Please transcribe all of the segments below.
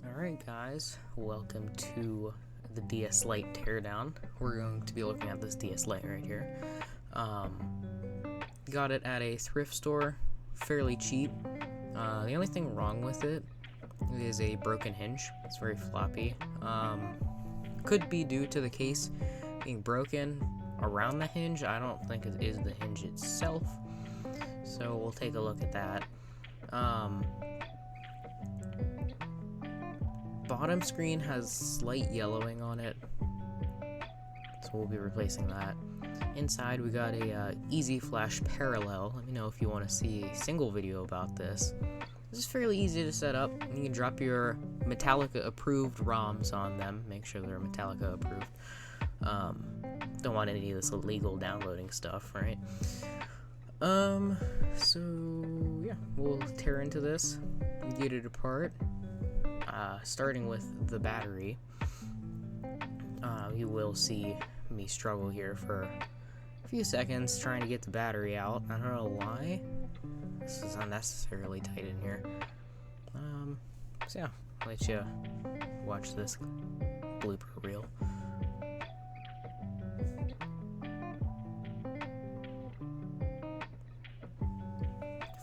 Alright guys, welcome to the DS Lite teardown. We're going to be looking at this DS Lite right here. Got it at a thrift store, fairly cheap. The only thing wrong with it is a broken hinge. It's very floppy. Could be due to the case being broken around the hinge. I don't think it is the hinge itself. So we'll take a look at that. Bottom screen has slight yellowing on it, so we'll be replacing that. Inside we got a easy flash parallel. Let me know if you want to see a single video about this. This is fairly easy to set up. You can drop your Metallica approved ROMs on them. Make sure they're Metallica approved. Don't want any of this illegal downloading stuff, right? So yeah, we'll tear into this and get it apart. Starting with the battery, you will see me struggle here for a few seconds trying to get the battery out. I don't know why. This is unnecessarily tight in here. So yeah, I'll let you watch this blooper reel.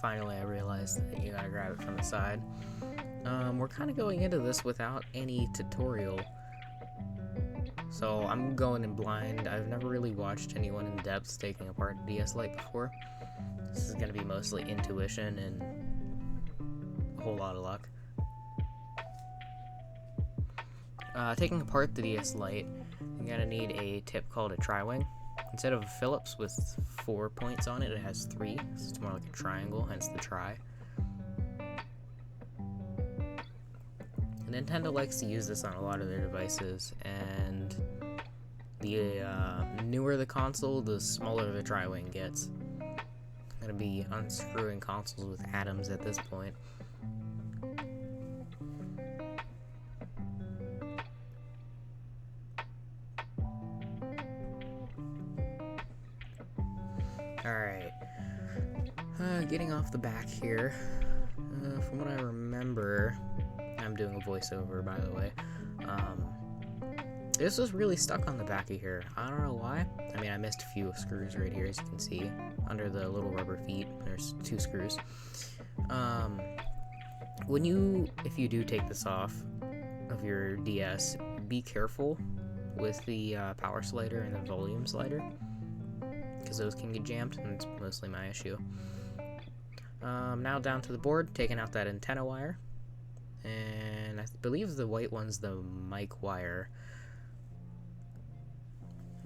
Finally, I realized that you gotta grab it from the side. We're kind of going into this without any tutorial, so I'm going in blind. I've never really watched anyone in depth taking apart a DS Lite before. This is going to be mostly intuition and a whole lot of luck. Taking apart the DS Lite, you're going to need a tip called a tri-wing. Instead of a Phillips with 4 points on it, it has 3, so it's more like a triangle, hence the tri. Nintendo likes to use this on a lot of their devices, and the newer the console, the smaller the tri-wing gets. I'm gonna be unscrewing consoles with atoms at this point. Alright, getting off the back here, from what I remember, I'm doing a voiceover, by the way. This was really stuck on the back of here. I don't know why. I mean, I missed a few screws right here, as you can see. Under the little rubber feet, there's 2 screws. If you do take this off of your DS, be careful with the power slider and the volume slider, because those can get jammed, and it's mostly my issue. Now down to the board, taking out that antenna wire. And I believe the white one's the mic wire.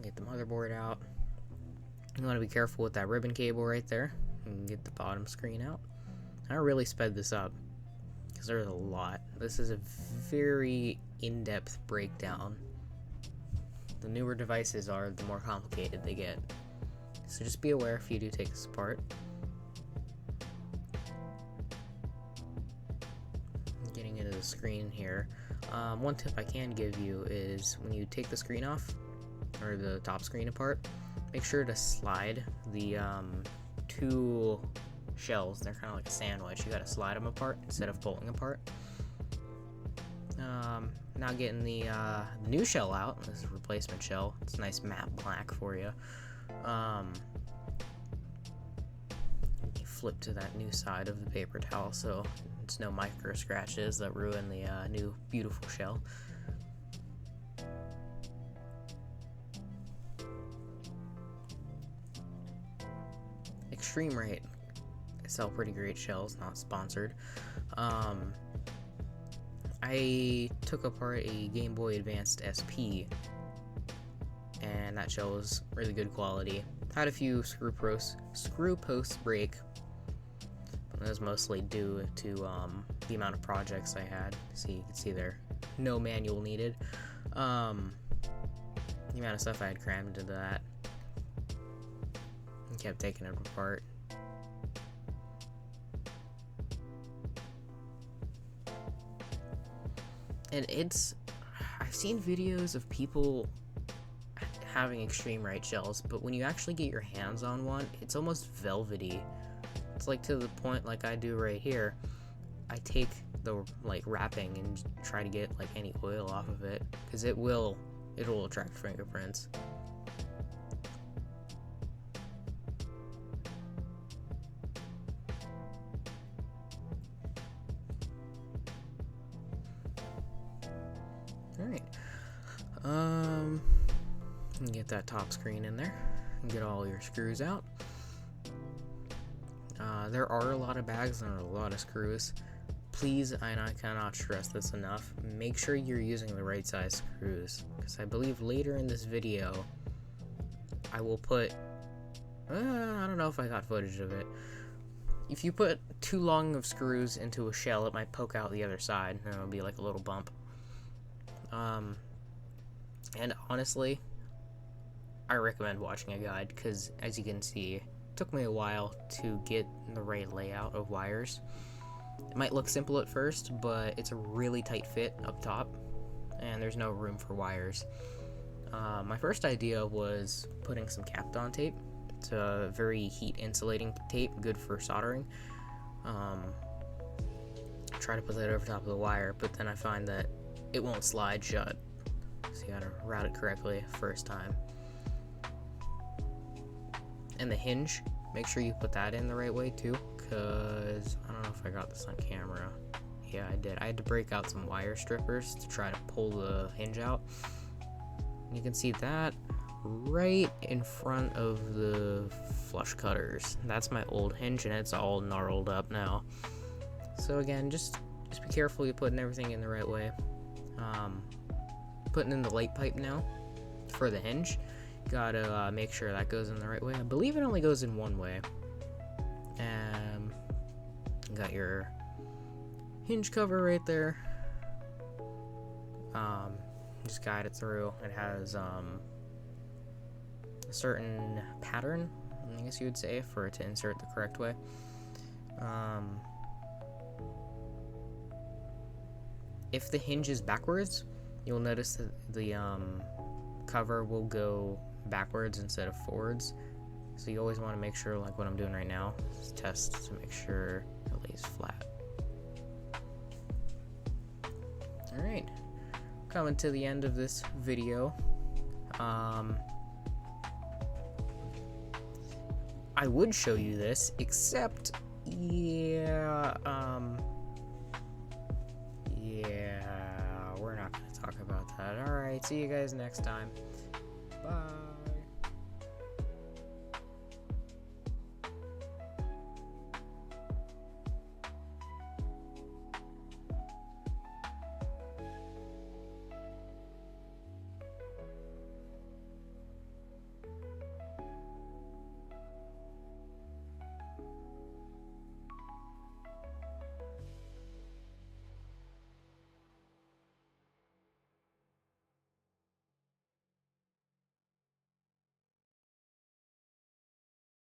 Get the motherboard out. You want to be careful with that ribbon cable right there. And get the bottom screen out. I really sped this up because there's a lot. This is a very in-depth breakdown. The newer devices are, the more complicated they get. So just be aware if you do take this apart. Into the screen here. One tip I can give you is when you take the screen off, or the top screen apart, make sure to slide the 2 shells. They're kind of like a sandwich. You gotta slide them apart instead of pulling apart. Now getting the new shell out. This is a replacement shell. It's a nice matte black for you. You flip to that new side of the paper towel so it's no micro scratches that ruin the new beautiful shell. Extreme Rate, they sell pretty great shells, not sponsored. I took apart a Game Boy Advanced SP, and that shell was really good quality. Had a few screw posts break. It was mostly due to the amount of projects I had. So you can see there, no manual needed. The amount of stuff I had crammed into that. And kept taking it apart. And I've seen videos of people having Extreme Right shells, but when you actually get your hands on one, it's almost velvety. It's like to the point like I do right here. I take the like wrapping and try to get like any oil off of it, because it'll attract fingerprints. Alright. Get that top screen in there and get all your screws out. There are a lot of bags and a lot of screws. Please, and I cannot stress this enough, make sure you're using the right size screws, because I believe later in this video I will put, I don't know if I got footage of it. If you put too long of screws into a shell, it might poke out the other side and it'll be like a little bump. And honestly, I recommend watching a guide, because as you can see, it took me a while to get the right layout of wires. It might look simple at first, but it's a really tight fit up top, and there's no room for wires. My first idea was putting some Kapton tape. It's a very heat insulating tape, good for soldering. Try to put that over top of the wire, but then I find that it won't slide shut. So you gotta route it correctly first time. And the hinge, make sure you put that in the right way too, because I don't know if I got this on camera. Yeah, I did. I had to break out some wire strippers to try to pull the hinge out. And you can see that right in front of the flush cutters. That's my old hinge, and it's all gnarled up now. So again, just be careful you're putting everything in the right way. Putting in the light pipe now for the hinge. Gotta make sure that goes in the right way. I believe it only goes in one way. Got your hinge cover right there. Just guide it through. It has a certain pattern, I guess you would say, for it to insert the correct way. If the hinge is backwards, you'll notice that the cover will go backwards instead of forwards. So you always want to make sure, like what I'm doing right now, is test to make sure it lays flat. Alright, coming to the end of this video. I would show you this, except, yeah, we're not going to talk about that. Alright, see you guys next time.